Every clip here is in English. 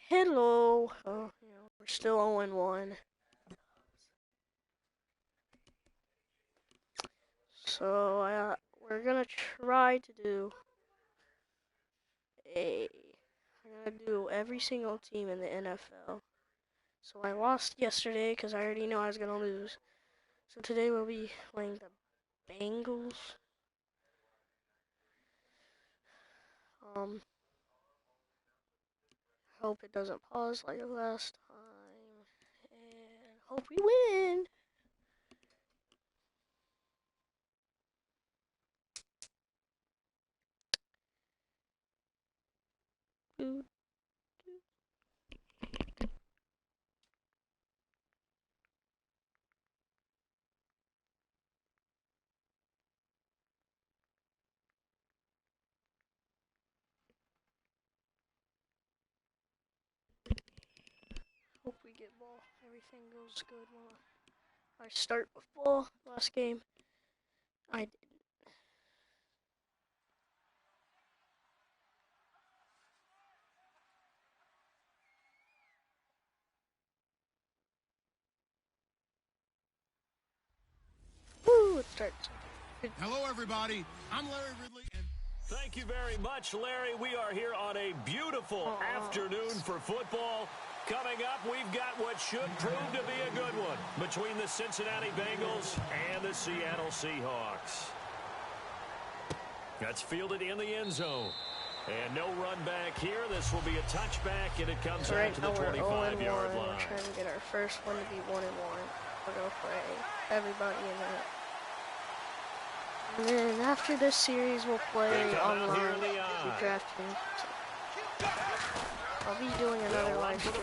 Hello. Oh, we're still 0-1. So we're gonna try to do a. I'm gonna do every single team in the NFL. So I lost yesterday because I already know I was gonna lose. So today we'll be playing the Bengals. Um, hope it doesn't pause like last time, and hope we win. Hope we get ball. Everything goes good when I start with ball. Last game, I did. Woo! Let's start. Hello, everybody. I'm Larry Ridley. Thank you very much, Larry. We are here on a beautiful afternoon for football. Coming up, we've got what should prove to be a good one between the Cincinnati Bengals and the Seattle Seahawks. That's fielded in the end zone. And no run back here. This will be a touchback, and it comes out to the 25-yard line. We're trying to get our first one to be 1-1. We're going to play everybody in that. And then after this series, we'll play online. We draft him. I'll be doing another live stream.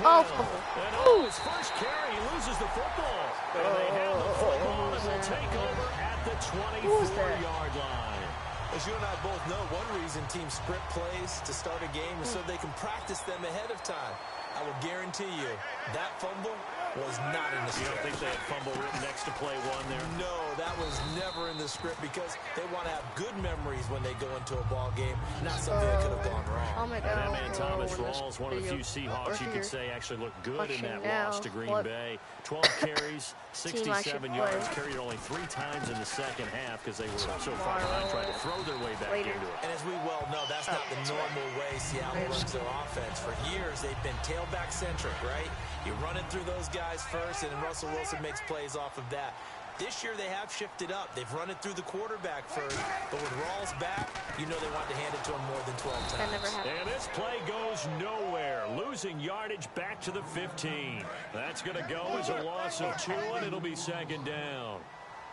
Oh, fumble. His first carry, he loses the football. And they have the football and will take over at the 24-yard line. As you and I both know, one reason teams script plays to start a game is so they can practice them ahead of time. I will guarantee you that fumble was not in the script. You don't think they had fumble written next to play one there? No, that was never in the script because they want to have good memories when they go into a ball game, not something that could have gone wrong. That man Thomas Rawls, one of the few Seahawks you could say actually looked good in that loss to Green Bay. 12 carries, 67 yards, carried only 3 times in the second half because they were so far behind trying to throw their way back into it. And as we well know, that's not the normal way Seattle runs their offense. For years, they've been tailback-centric, right? You run it through those guys first, and then Russell Wilson makes plays off of that. This year, they have shifted up. They've run it through the quarterback first, but with Rawls back, you know they want to hand it to him more than 12 times. And this play goes nowhere. Losing yardage back to the 15. That's going to go as a loss of 2, and it'll be second down.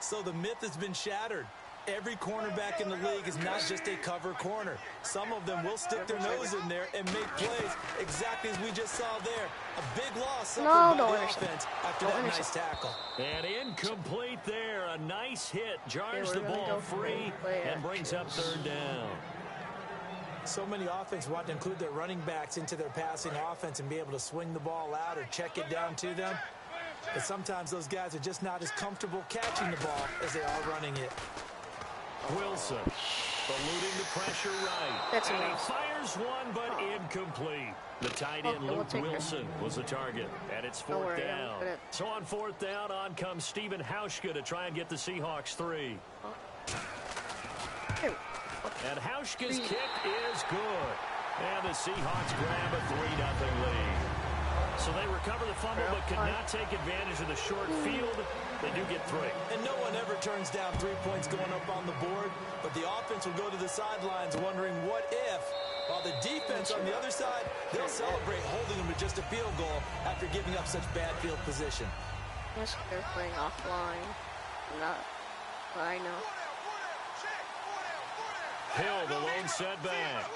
So the myth has been shattered. Every cornerback in the league is not just a cover corner. Some of them will stick their nose in there and make plays exactly as we just saw there. A big loss suffered by the offense after that nice tackle. And incomplete there. A nice hit. Jars the ball free and brings up third down. So many offenses want to include their running backs into their passing offense and be able to swing the ball out or check it down to them. But sometimes those guys are just not as comfortable catching the ball as they are running it. Wilson eluding the pressure right. That's and he fires one, but incomplete. The tight end, Luke Wilson, was the target, and it's fourth down. So on fourth down, on comes Stephen Hauschka to try and get the Seahawks 3. And Hauschka's kick is good. And the Seahawks grab a 3-0 lead. So they recover the fumble but could not take advantage of the short field. They do get 3. And no one ever turns down 3 points going up on the board, but the offense will go to the sidelines wondering what if, while the defense on the other side, they'll celebrate holding them to just a field goal after giving up such bad field position. Yes, they're playing offline. I know. Hill, the lone setback.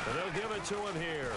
And they'll give it to him here.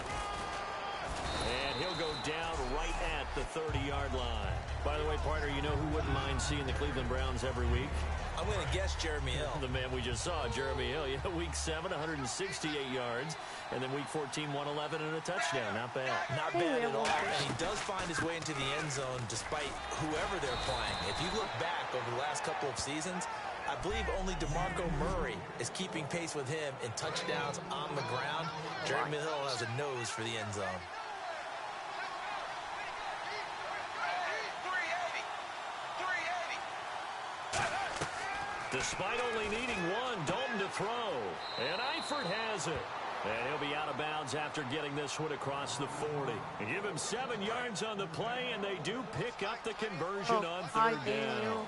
And he'll go down right at the 30-yard line. By the way, partner, you know who wouldn't mind seeing the Cleveland Browns every week? I'm going to guess Jeremy Hill. The man we just saw, Jeremy Hill. Yeah, week 7, 168 yards. And then week 14, 111 and a touchdown. Not bad. Not bad at all. And he does find his way into the end zone despite whoever they're playing. If you look back over the last couple of seasons, I believe only DeMarco Murray is keeping pace with him in touchdowns on the ground. Jeremy Hill has a nose for the end zone. Despite only needing one, Dalton to throw. And Eifert has it. And he'll be out of bounds after getting this one across the 40. And give him 7 yards on the play, and they do pick up the conversion on third down.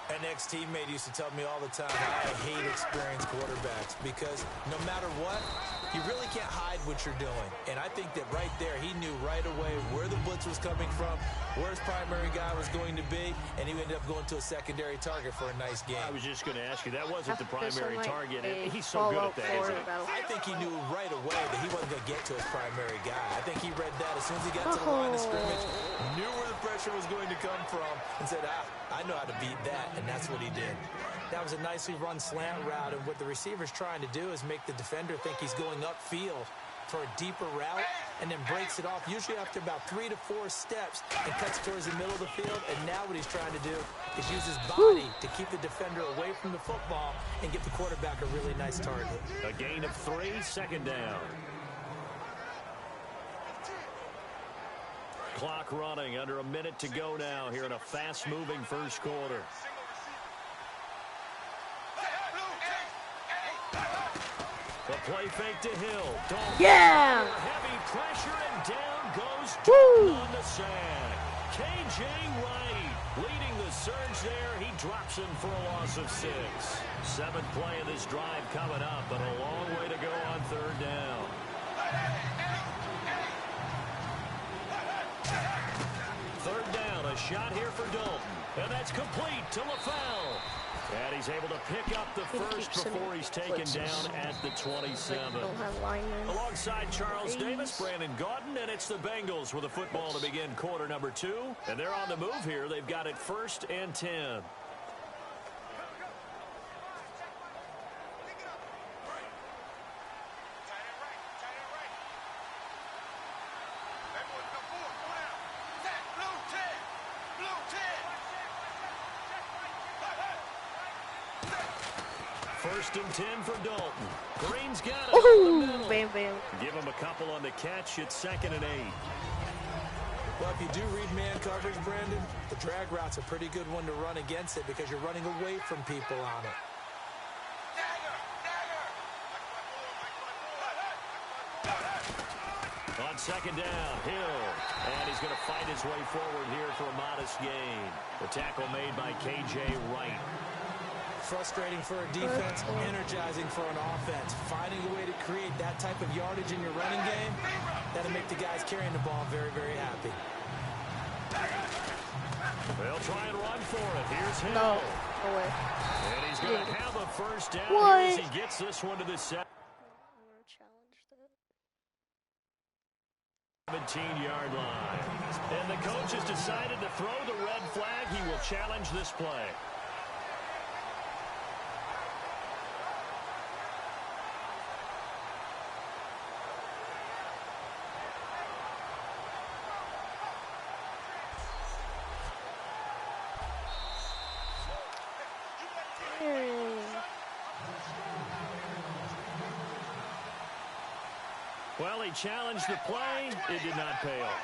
An ex-teammate used to tell me all the time, I hate experienced quarterbacks because no matter what, you really can't hide what you're doing. And I think that right there, he knew right away where the blitz was coming from, where his primary guy was going to be, and he ended up going to a secondary target for a nice game. I was just going to ask you, that wasn't the primary target. He's so good at that, isn't he? I think he knew right away that he wasn't going to get to his primary guy. I think he read that as soon as he got to the line of scrimmage, knew where the pressure was going to come from, and said, I know how to beat that, and that's what he did. That was a nicely run slant route, and what the receiver's trying to do is make the defender think he's going upfield for a deeper route, and then breaks it off, usually after about 3 to 4 steps, and cuts towards the middle of the field. And now what he's trying to do is use his body to keep the defender away from the football and get the quarterback a really nice target. A gain of 3, second down. Clock running, under a minute to go now here in a fast-moving first quarter. The play fake to Hill. Yeah! Heavy pressure, and down goes Dalton on the sack. K.J. Wright leading the surge there. He drops him for a loss of 6. 7th play of this drive coming up, but a long way to go on third down. Third down, a shot here for Dalton. And that's complete to LaFell. And he's able to pick up the first before he's taken down at the 27. Alongside Charles Davis, Brandon Gaudin, and it's the Bengals with a football to begin quarter number 2. And they're on the move here. They've got it 1st and 10. First and 10 for Dalton. Green's got it. Ooh, bam, bam. Give him a couple on the catch. It's 2nd and 8. Well, if you do read man coverage, Brandon, the drag route's a pretty good one to run against it because you're running away from people on it. On 2nd down, Hill. And he's going to fight his way forward here for a modest gain. The tackle made by K.J. Wright. Frustrating for a defense, energizing for an offense. Finding a way to create that type of yardage in your running game, that'll make the guys carrying the ball very, very happy. They'll try and run for it. Here's Hill. No way. And he's going to have a first down What? as he gets this one to the 17-yard line. And the coach has decided to throw the red flag. He will challenge this play. Well, he challenged the play. It did not pay off.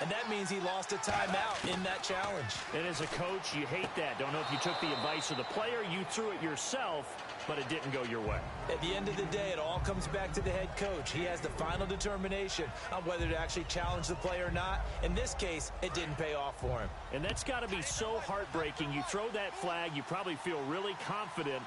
And that means he lost a timeout in that challenge. And as a coach, you hate that. Don't know if you took the advice of the player, you threw it yourself, but it didn't go your way. At the end of the day, it all comes back to the head coach. He has the final determination on whether to actually challenge the play or not. In this case, it didn't pay off for him. And that's got to be so heartbreaking. You throw that flag, you probably feel really confident,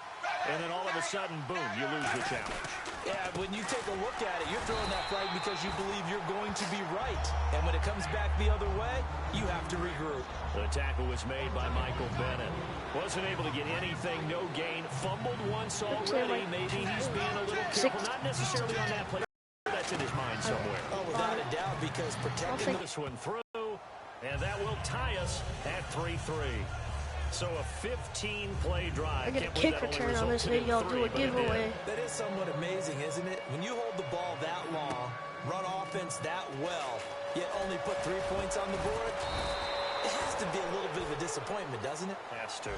and then all of a sudden, boom, you lose the challenge. Yeah, when you take a look at it, you're throwing that flag because you believe you're going to be right. And when it comes back the other way, you have to regroup. The tackle was made by Michael Bennett. Wasn't able to get anything, no gain. Fumbled once already. Maybe he's being a little careful. Not necessarily on that play. That's in his mind somewhere. Oh, without a doubt, because protecting this one through, and that will tie us at 3-3. So a 15-play drive. I get a kick return on this video. I'll do a giveaway. That is somewhat amazing, isn't it? When you hold the ball that long, run offense that well, yet only put 3 points on the board, it has to be a little bit of a disappointment, doesn't it? Has to.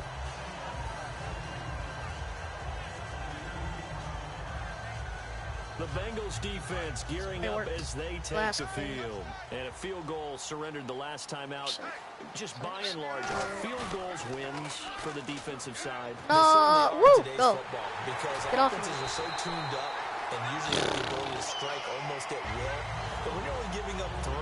Bengals defense gearing up as they take the field. And a field goal surrendered the last time out. Just by and large, field goals wins for the defensive side. Woo! Go. Because Get off offenses me. are so tuned up and usually have the ability to strike almost at will. But when you're only giving up 3,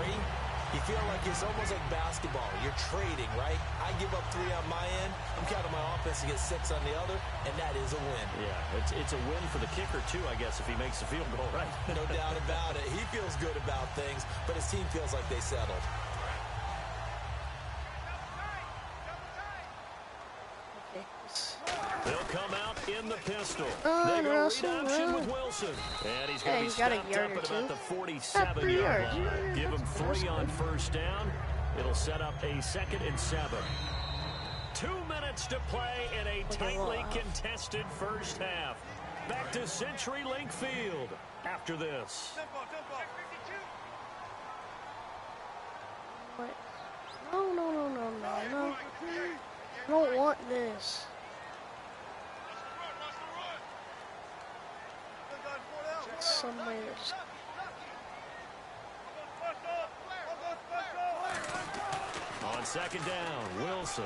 you feel like it's almost like basketball. You're trading, right? I give up 3 on my end. I'm counting my offense to get 6 on the other, and that is a win. Yeah, it's a win for the kicker, too, I guess, if he makes the field goal, right? No doubt about it. He feels good about things, but his team feels like they settled. They'll come out in the pistol. They go read option with Wilson. And he's going to be stopped up at about the 47-yard line. Give him 3 on first down. It'll set up a 2nd and 7. 2 minutes to play in a tightly contested first half. Back to CenturyLink Field after this. What? No. I don't want this. Somebody just... On 2nd down, Wilson.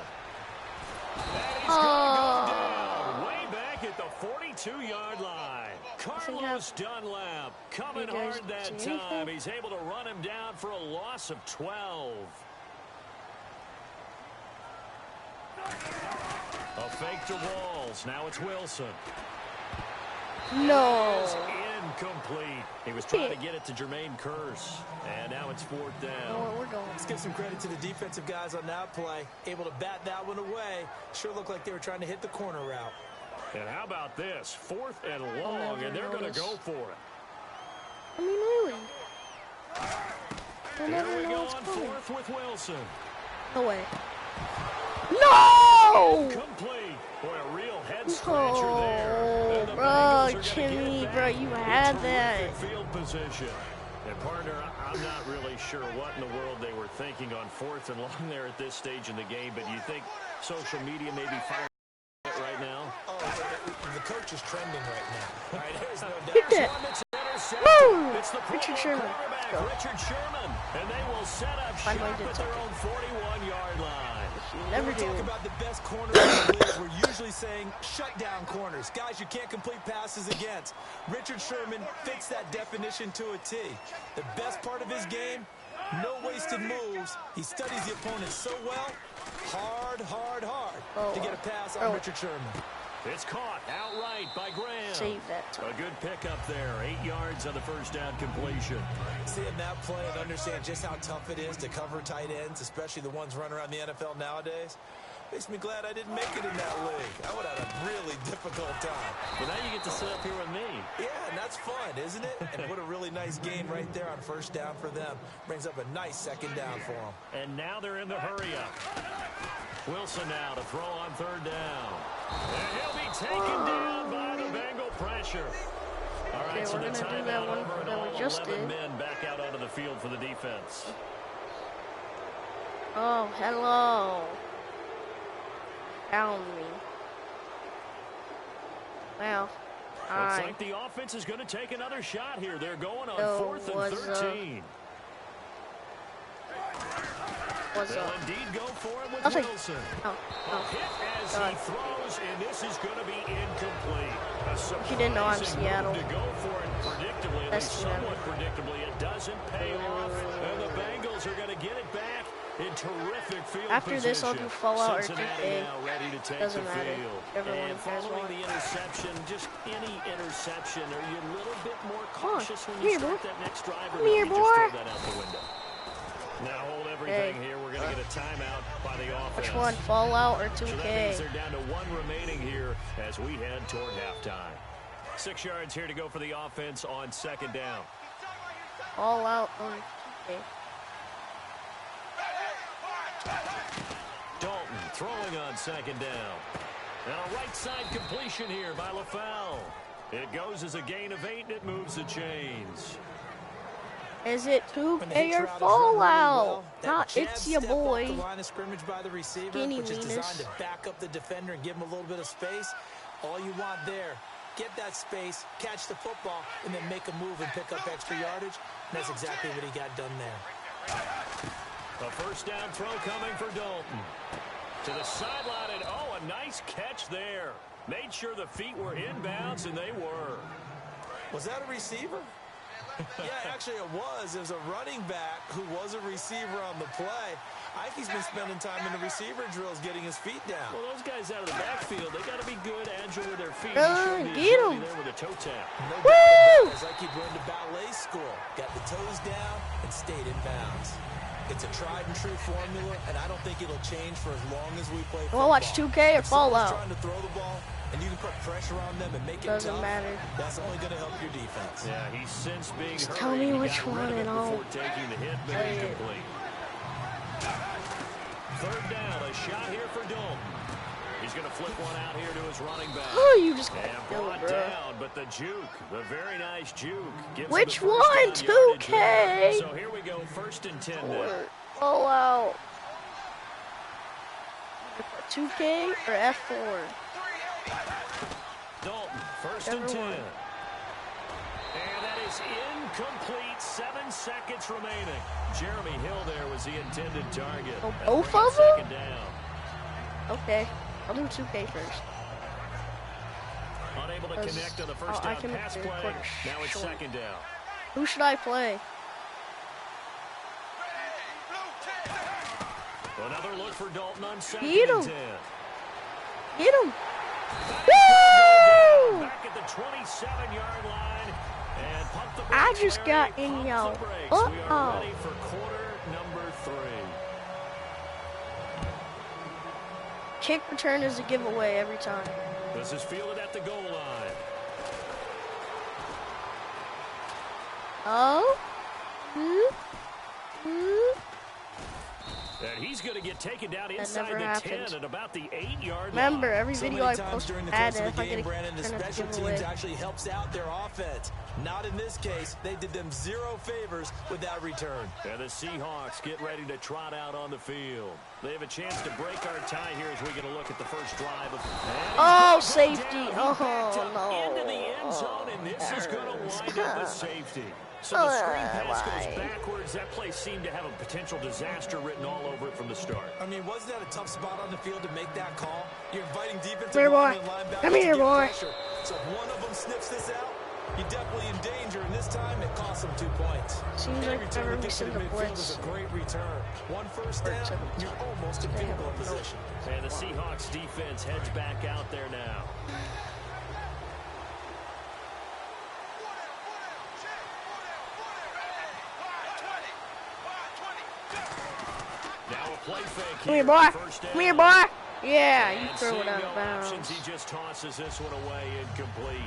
And he's going to go down way back at the 42-yard line. Carlos Dunlap coming hard that time. He's able to run him down for a loss of 12. A fake to Walls. Now it's Wilson. No. Incomplete. He was trying to get it to Jermaine Kearse. And now it's 4th down. We're going. Let's give some credit to the defensive guys on that play. Able to bat that one away. Sure looked like they were trying to hit the corner route. And how about this? 4th and long, and they're going to go for it. I mean, really? Here we go on 4th with Wilson. No way. No! Complete. Boy, a real head scratcher there. Oh, bro, Jimmy, bro, you had that. Field position. And partner, I'm not really sure what in the world they were thinking on 4th and long there at this stage in the game, but you think social media may be firing right now? Oh, the coach is trending right now. All right, there's no Hit doubt. that. Woo! Woo! It's the Richard Sherman. Richard Sherman. And they will set up shop at their own 41-yard line. Never we do. talk about the best corners in the league. We're usually saying shut down corners. Guys you can't complete passes against. Richard Sherman fits that definition to a T. The best part of his game, no wasted moves. He studies the opponent so well. Hard to get a pass on Richard Sherman. It's caught outright by Graham. Save that time. A good pickup there. 8 yards on the first down completion. Seeing that play and understand just how tough it is to cover tight ends, especially the ones running around the NFL nowadays, makes me glad I didn't make it in that league. I would have had a really difficult time. But now you get to sit up here with me. Yeah, and that's fun, isn't it? And what a really nice game right there on first down for them. Brings up a nice 2nd down for them. And now they're in the hurry-up. Wilson now to throw on 3rd down. And he'll be taken down by the Bengal pressure. All right, so we're the going to do that timeout one over and that all we just 11 did. men back out onto the field for the defense. Oh, hello. Found me. Wow. Looks like the offense is going to take another shot here. They're going on 4th and 13. They'll indeed go for it with Wilson. Oh. Hit as he throws, and this is going to be incomplete. If you didn't know, I'm Seattle. To go for it predictably, at least somewhat predictably, it doesn't pay off, and the Bengals are going to get it back in terrific field After position. this, I'll do Fallout or Cincinnati 2K. now ready to take Doesn't the matter. field. Everyone And cares following more. the interception, just any interception, are you a little bit more cautious when Here, you start boy. that next drive, or Come do here, you boy. just throw that out the window? Now hold everything here. We're going to get a timeout by the offense. Which one, Fallout or So that 2K? means they're down to 1 remaining here as we head toward halftime. 6 yards here to go for the offense on 2nd down. Fallout or 2K? Dalton throwing on 2nd down. And a right side completion here by LaFell. It goes as a gain of 8 and it moves the chains. Is it 2K or Fallout? It's your boy. The line of scrimmage by the receiver, Skinny which is Venus. designed to back up the defender and give him a little bit of space. All you want there get that space, catch the football, and then make a move and pick up extra yardage. And that's exactly what he got done there. A first down throw coming for Dalton. To the sideline, and oh, a nice catch there. Made sure the feet were inbounds, and they were. Was that a receiver? Yeah, actually it was. It was a running back who was a receiver on the play. Ike's been spending time in the receiver drills getting his feet down. Well, those guys out of the backfield, they got to be good, agile with their feet. Get him. There with a toe tap. No doubt about it. It's like he'd run to ballet school. Got the toes down and stayed in bounds. It's a tried and true formula, and I don't think it'll change for as long as we play football. Want to watch 2K or Fallout? Trying to throw the ball, and you can put pressure on them and make it Doesn't tough. matter. That's only going to help your defense. Yeah, he's since being hurt. Tell me which one and I'll before taking the hit, but incomplete. Third down, a shot here for Dalton. He's going to flip one out here to his running back. Oh, you just and brought down, but the juke, the very nice juke. Which one? 2K. So here we go, 1st and 10 now. Fallout. 2K or F4? Dalton, 1st and 10. And that is incomplete. 7 seconds remaining. Jeremy Hill there was the intended target. Oh, both of them? Second down. Okay, I'll do 2K first. Unable to connect on the first down pass play. Now it's second down. Who should I play? Another look for Dalton on 2nd Get him. and 10. Get him. Woo! Back at the 27-yard line. And pump the brakes. I just got in y'all. We are ready for quarter number 3. Kick return is a giveaway every time. This is fielded at the goal line. Oh. And he's going to get taken down inside the 10 at about the 8-yard line. Remember, every So video many I times post during the ad, course of if the I get game, a Brandon, the special teams actually helps out their offense. Not in this case. They did them 0 favors with that return. And the Seahawks get ready to trot out on the field. They have a chance to break our tie here as we get a look at the first drive. Oh, safety. Oh, no. Into the end zone, and this is going to wind up a safety. So the screen pass goes backwards. That play seemed to have a potential disaster written all over it from the start. I mean, wasn't that a tough spot on the field to make that call? You're inviting defensive linebackers Come here, boy. Pressure. So if one of them sniffs this out, you're definitely in danger. And this time, it costs them 2 points. Seems like every we send the blitz. Is a great return. 1 first down, you're almost in field goal position. And the Seahawks defense heads back out there now. Play fake. Come here, boy. Come here, boy. Yeah, you throw it out of bounds. He just tosses this one away, incomplete.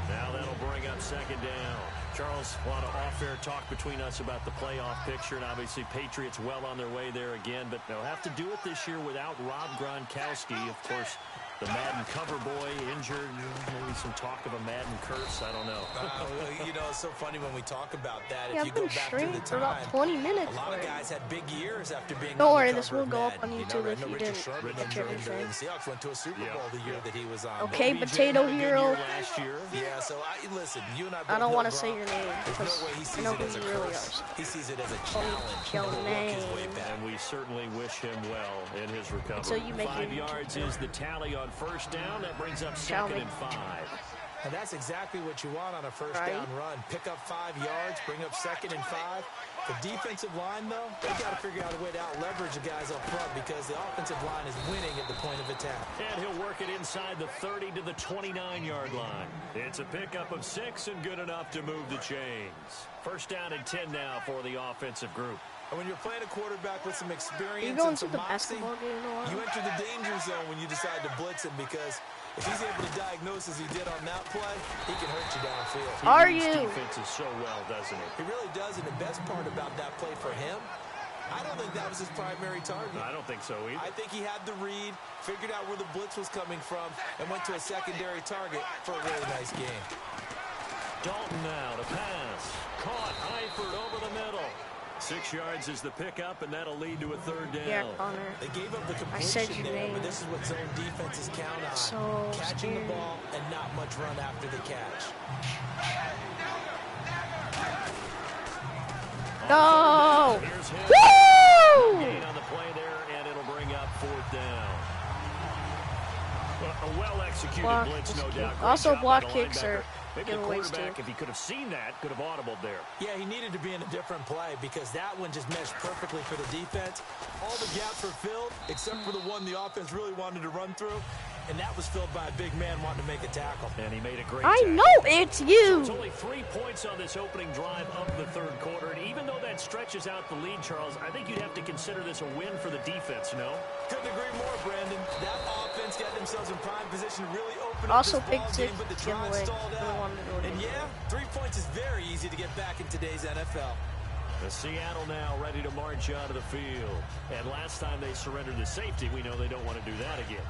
Now that'll bring up second down. Charles, a lot of off-air talk between us about the playoff picture, and obviously Patriots well on their way there again, but they'll have to do it this year without Rob Gronkowski. Of course, the Madden cover boy injured. Maybe some talk of a Madden curse. I don't know. You know, it's so funny when we talk about that. Yeah, if you go back to the for about time, 20 minutes. a lot of guys had big years after being. Don't worry, on the this cover will of go up Madden. on YouTube if you didn't Sherman catch everything. The Seahawks went to a Super Bowl the year that he was on. Okay, Potato Hero. Last year. Yeah, so listen, you and I don't want to say your name because no way he sees I know it who as a you really curse. are. He sees it as a challenge. Your to work his way name. back. And we certainly wish him well in his recovery. So you make 5 your yards is the tally on first down. That brings up second and 5. And that's exactly what you want on a first down run. Pick up 5 yards, bring up second and 5. The defensive line, though, they got to figure out a way to out-leverage the guys up front because the offensive line is winning at the point of attack. And he'll work it inside the 30 to the 29-yard line. It's a pickup of 6 and good enough to move the chains. First down and 10 now for the offensive group. And when you're playing a quarterback with some experience You going and to some the moxie, basketball game or you enter the danger zone when you decide to blitz him because if he's able to diagnose as he did on that play, he can hurt you downfield. He reads defenses so well, doesn't he? He really does, and the best part about that play for him, I don't think that was his primary target. I don't think so either. I think he had the read, figured out where the blitz was coming from, and went to a secondary target for a really nice game. Dalton now to pass. Caught Eifert over the middle. 6 yards is the pickup, and that'll lead to a third down. Yeah, Connor. They gave up the I said completion your there, name. but this is what zone defenses count on. So catching scared. the ball and not much run after the catch. No! Here's him. Woo! Gain on the play there, and it'll bring up fourth down. A well-executed Block blitz, no is doubt. cute. Great Also, job block by the kicks linebacker. are Maybe the giveaways quarterback, too. if he could have seen that, could have audibled there. Yeah, he needed to be in a different play because that one just meshed perfectly for the defense. All the gaps were filled except for the one the offense really wanted to run through, and that was filled by a big man wanting to make a tackle. And he made a great I tackle. know it's So you. it's only 3 points on this opening drive of the third quarter. And even though that stretches out the lead, Charles, I think you'd have to consider this a win for the defense, no? Couldn't agree more, Brandon. That offense got themselves in prime position to really open Also, up this Big ball Six game, but the drive giveaway. stalled I out. wanted to do it And again. yeah, 3 points is very easy to get back in today's NFL. The Seattle now ready to march out of the field. And last time they surrendered the safety, we know they don't want to do that again.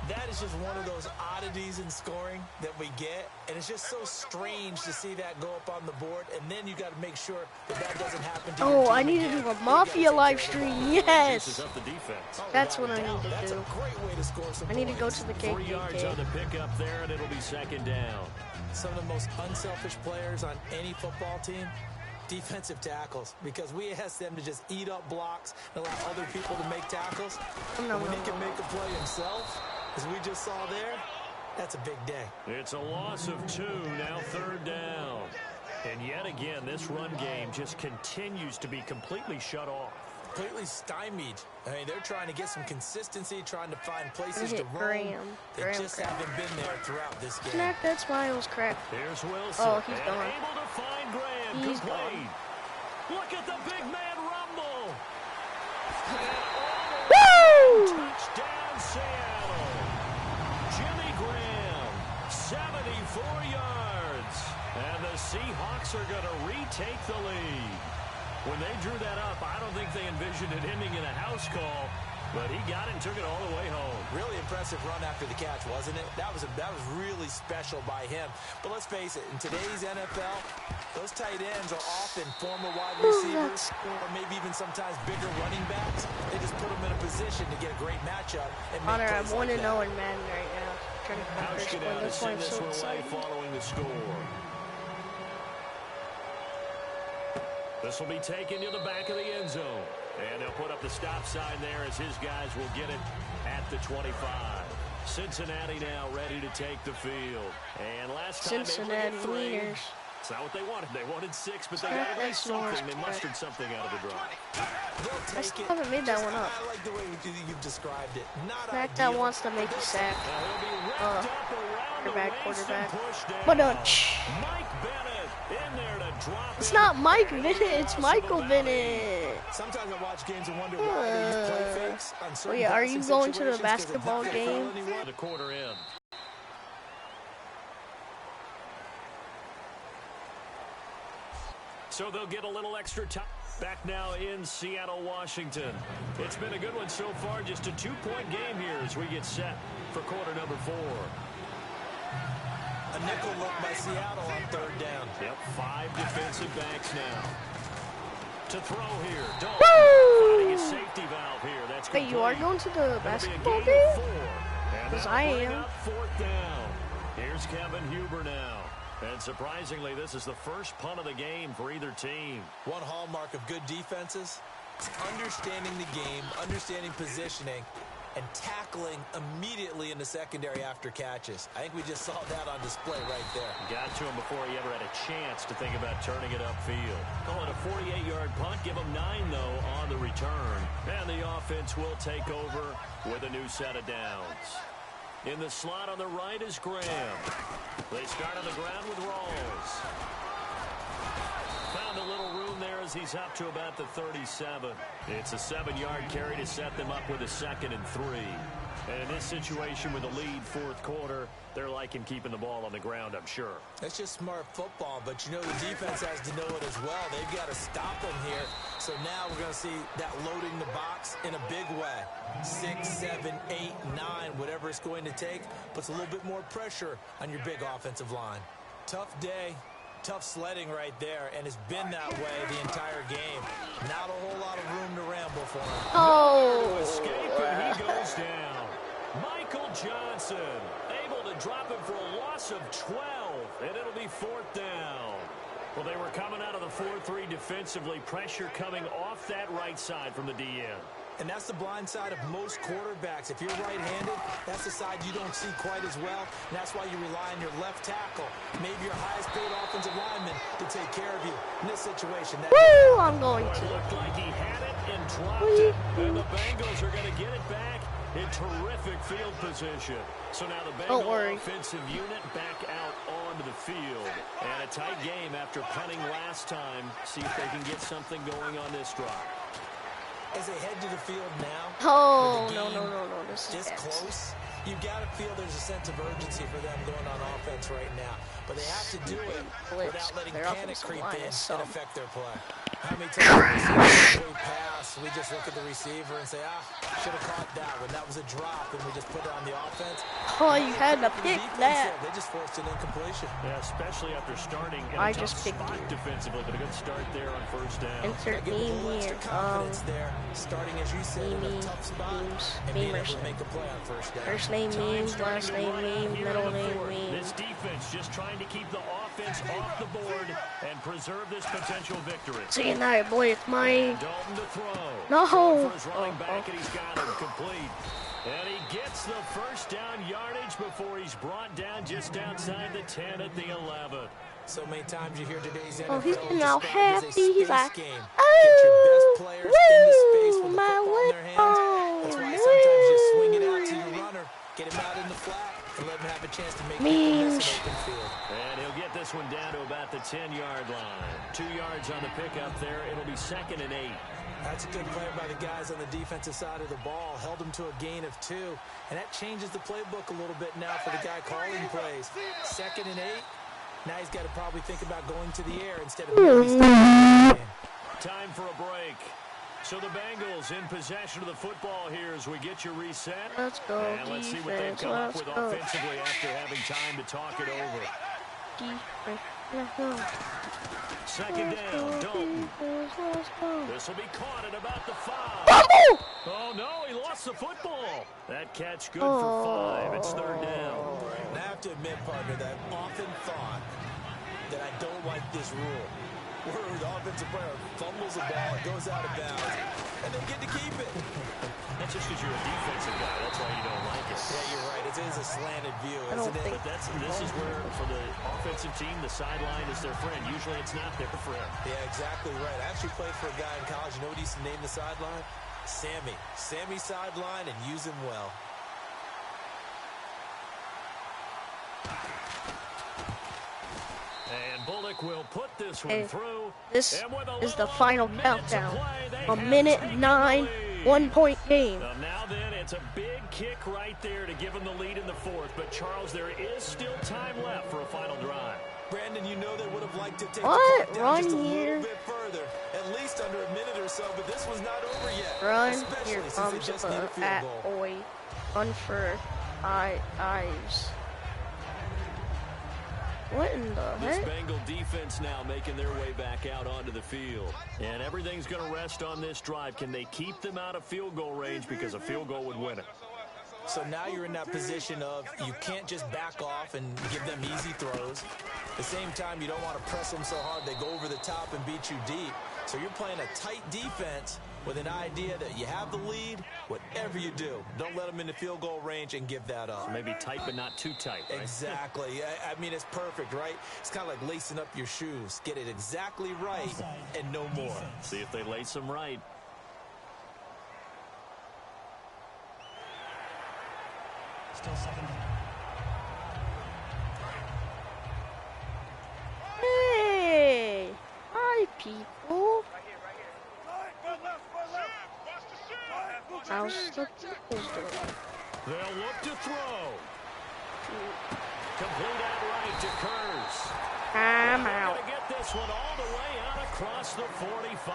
That is just one of those oddities in scoring that we get, and it's just so strange to see that go up on the board, and then you got to make sure that that doesn't happen to your Oh, team I need to again. do a They Mafia gotta live take care of the stream. ball. This is Yes. up the defense. That's Without what I a doubt. need to That's do. a great way to score some I need to go points. to the 3 yards on KKK. the pickup there, and it'll be second down. Some of the most unselfish players on any football team, defensive tackles, because we ask them to just eat up blocks and allow other people to make tackles. No, But when no, he can no. make a play himself, as we just saw there, that's a big day. It's a loss of 2, now third down. And yet again, this run game just continues to be completely shut off. Completely stymied. I mean, they're trying to get some consistency, trying to find places to hit roam. Graham. They Graham just cracked. haven't been there throughout this game. Snack that smiles crack. Here's Wilson. Oh, he's and gone. able to find Graham. He's Complete. gone. Look at the big man rumble. Woo! Touchdown, Seattle. Jimmy Graham, 74 yards. And the Seahawks are going to retake the lead. When they drew that up, I don't think they envisioned it ending in a house call, but he got it and took it all the way home. Really impressive run after the catch, wasn't it? That was really special by him. But let's face it, in today's NFL, those tight ends are often former wide receivers or maybe even sometimes bigger running backs. They just put them in a position to get a great matchup and make Connor, I'm plays 1-0 like that. in Madden right now. Trying to get my Housh first get win. out to That's why send I'm this so one away excited. following the score. This will be taken to the back of the end zone. And they'll put up the stop sign there as his guys will get it at the 25. Cincinnati now ready to take the field. And last time Cincinnati they were 3. wieners. It's not what they wanted. They wanted 6, but they got at least something. They mustered something out of the drive. They'll I take still it. haven't made that one up. I like the way you've described it. Not Snack ideal, that wants to make you but sack. Now he'll be wrapped up around the Quarterback, waist quarterback. and pushed down. Ba-dunch. Mike Bennett in there to drop It's it. not Mike Bennett, it's Across Michael the boundary. Bennett. Sometimes I watch games and wonder why they use play fakes on certain Wait, are you passing going to the situations 'cause basketball it's not gonna game? foul anyone. The quarter in. So they'll get a little extra time. Back now in Seattle, Washington. It's been a good one so far. Just a 2-point game here as we get set for quarter number 4. A nickel look by Seattle on third down. Yep, 5 defensive backs now. To throw here. Dalton Woo! finding a safety valve here. That's Wait, you are complete. going to the That'll be a basketball gain of game? 4. And 'Cause that'll I bring am. up 4th down. Here's Kevin Huber now. And surprisingly, this is the first punt of the game for either team. One hallmark of good defenses is understanding the game, understanding positioning, and tackling immediately in the secondary after catches. I think we just saw that on display right there. Got to him before he ever had a chance to think about turning it upfield. Call it a 48-yard punt. Give him 9, though, on the return. And the offense will take over with a new set of downs. In the slot on the right is Graham. They start on the ground with Rawls. Found a little room there as he's up to about the 37. It's a 7-yard carry to set them up with a 2nd and 3. And in this situation with a lead 4th quarter, they're liking keeping the ball on the ground, I'm sure. That's just smart football, but you know the defense has to know it as well. They've got to stop them here. So now we're going to see that loading the box in a big way. 6, 7, 8, 9, whatever it's going to take, puts a little bit more pressure on your big offensive line. Tough day, Tough sledding right there, and it's been that way the entire game. Not a whole lot of room to ramble for him. Oh! Escape, and he goes down. Michael Johnson able to drop him for a loss of 12, and it'll be 4th down. Well, they were coming out of the 4-3 defensively. Pressure coming off that right side from the DN. And that's the blind side of most quarterbacks. If you're right-handed, that's the side you don't see quite as well. And that's why you rely on your left tackle, maybe your highest-paid offensive lineman, to take care of you in this situation. Woo! I'm going to. It looked like he had it and dropped it. And the Bengals are going to get it back in terrific field position. So now the Bengals offensive unit back out onto the field. And a tight game after punting last time. See if they can get something going on this drive. As they head to the field now, Oh, no. This is close. You've got to feel there's a sense of urgency for them going on offense right now. But they have to do it without letting panic creep in and affect their play. How many times we pass, we just look at the receiver and say, should have caught that one. That was a drop, and we just put it on the offense. Oh, you had to pick that. They just forced an incompletion. Yeah, especially after starting in a tough spot defensively, but a good start there on 1st down. Insert meme here. There, starting as you said in a tough spot and being able to make a play on 1st down. First name meme, last name meme, middle name meme. This defense just trying to keep the offense off the board and preserve this potential victory. See you night, boy. It's mine. Dalton to throw. No. For his running back, and he's got him complete. And he gets the 1st down yardage before he's brought down just outside the 10 at the 11. So many times you hear today's NFL he's now happy. He's like, game. Get your best players into space with the football in their hands. That's why sometimes you swing it out to your runner, get him out in the flat, and let him have a chance to make people miss an open field. And he'll get this one down to about the 10-yard line. 2 yards on the pickup there. It'll be 2nd and 8. That's a good play by the guys on the defensive side of the ball. Held them to a gain of 2. And that changes the playbook a little bit now for the guy calling plays. 2nd and 8. Now he's got to probably think about going to the air instead of Time for a break. So the Bengals in possession of the football here as we get you reset. Let's go, and let's see what they've come up with offensively after having time to talk it over. Defense. 2nd down, Dalton. This will be caught at about the 5. Oh, no, he lost the football. That catch good for 5. It's 3rd down. And I have to admit, partner, that I've often thought that I don't like this rule, where the offensive player fumbles the ball, it goes out of bounds, and they get to keep it. That's just because you're a defensive guy. That's why you don't like it. Yeah, you're right. It is a slanted view, isn't it? But this is where, for the offensive team, the sideline is their friend. Usually it's not their friend. Yeah, exactly right. I actually played for a guy in college. You know what he used to name the sideline? Sammy. Sammy sideline, and use him well. And Bullock will put this one through. This is the final countdown. A minute 9, 1-point game. Now then, it's a big kick right there to give them the lead in the 4th. But, Charles, there is still time left for a final drive. Brandon, you know they would have liked to take the clock down just a little bit further. At least under a minute or so, but this was not over yet. Run. Especially Here since they just need a field goal. Boy. Run for eyes. What in the heck? This Bengal defense now making their way back out onto the field. And everything's going to rest on this drive. Can they keep them out of field goal range? Because a field goal would win it. So now you're in that position of you can't just back off and give them easy throws. At the same time, you don't want to press them so hard they go over the top and beat you deep. So you're playing a tight defense with an idea that you have the lead. Whatever you do, don't let them in the field goal range and give that up. So maybe tight but not too tight, right? Exactly. I mean, it's perfect, right? It's kind of like lacing up your shoes. Get it exactly right and no more. See if they lace them right. Still 2nd down. Hey! Hi, people. How's the people's doing? They'll look to throw. Complete outright to Kurz. I'm out. Going to get this one all the way out across the 45.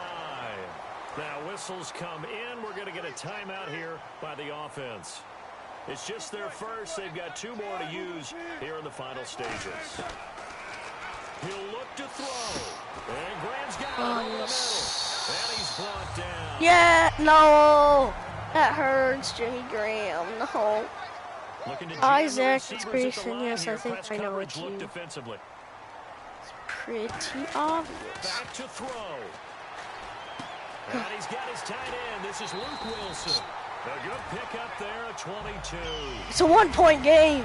Now whistles come in. We're going to get a timeout here by the offense. It's just their first. They've got 2 more to use here in the final stages. He'll look Back to throw. And Graham's got it over the middle. And he's brought down. Yeah, no. That hurts, Jimmy Graham. No. Hi, Zach. It's Grayson. Yes, I think I know it's you. Defensively. Pretty obvious. Back to throw. And he's got his tight end. This is Luke Wilson. A good pickup there at 22. It's a 1-point game.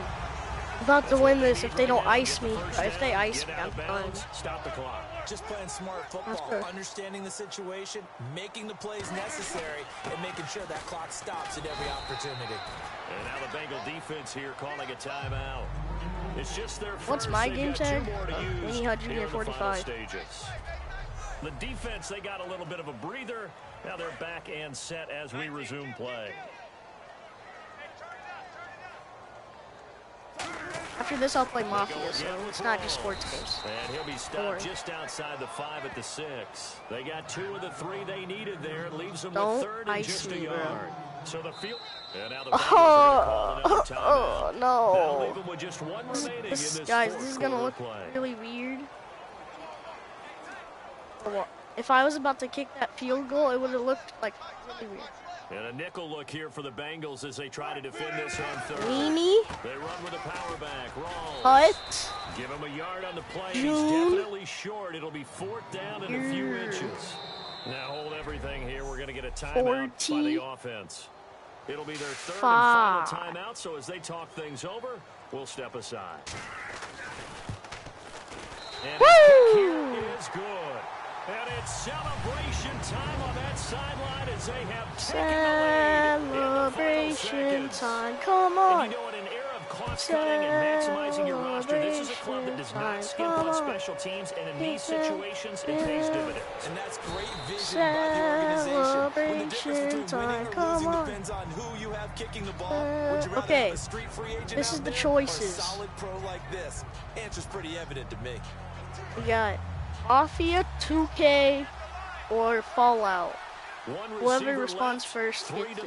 I'm about to win this if they don't ice me. If they ice me, I'm fine. Stop the clock. Just playing smart football, understanding the situation, making the plays necessary, and making sure that clock stops at every opportunity. And now the Bengal defense here calling a timeout. It's just their first. What's my game tag? Mini HUD Junior 45. The defense, they got a little bit of a breather. Now they're back and set as we resume play. After this, I'll play Mafia, so it's not just sports games. And he'll be stopped just outside the 5 at the 6. They got 2 of the 3 they needed there. It leaves them with third and just a yard. So the field. And now the no. That'll leave them with just 1 remaining in this guys, this is gonna look really weird. If I was about to kick that field goal, it would have looked like really weird. And a nickel look here for the Bengals as they try to defend this on third. Weenie. They run with a power back. Rawls. Cut. Give him a yard on the play. He's definitely short. It'll be 4th down in a few inches. Now hold everything here. We're going to get a timeout by the offense. It'll be their 3rd and final timeout, so as they talk things over, we'll step aside. And his kick here is good. And it's celebration time on that sideline as they have taken the lead. Celebration time, come on. And you know, in an era of cost cutting and maximizing your roster, this is a club that does not skimp on special teams, and in these situations, it pays dividends. And that's great vision by the organization. When the difference between winning or losing depends on who you have kicking the ball. Would you rather have a street free agent this is the or choices. a solid pro like this? Answer's pretty evident to me. We got Mafia, 2K, or Fallout. Whoever responds first gets it.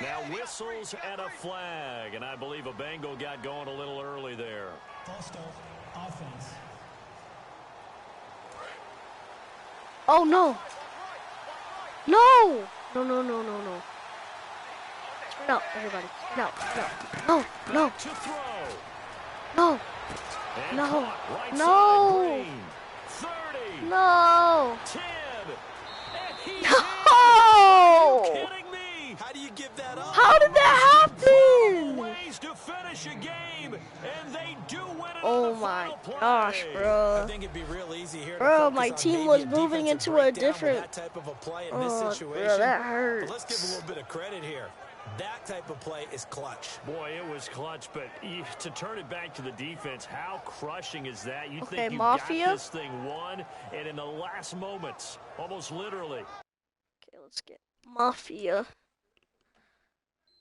Now whistles and a flag, and I believe a Bengal got going a little early there. False start, offense. Oh no! No! No, no, no, no, no. Spread out, everybody. No, no, no, no. To throw. No. And No. right No. 30. No. 10. And he No. Are you kidding me? How do you give that up? How did that happen? Ways to finish a game, and they do win it. Oh my gosh, bro. I think it'd be real easy here. Bro, my team was moving into a different. That type of a play in this situation. Bro, that hurts. But let's give a little bit of credit here. That type of play is clutch. Boy, it was clutch, but to turn it back to the defense, how crushing is that? You Okay, think you Mafia? got this thing won, and in the last moments, almost literally. Okay, let's get Mafia.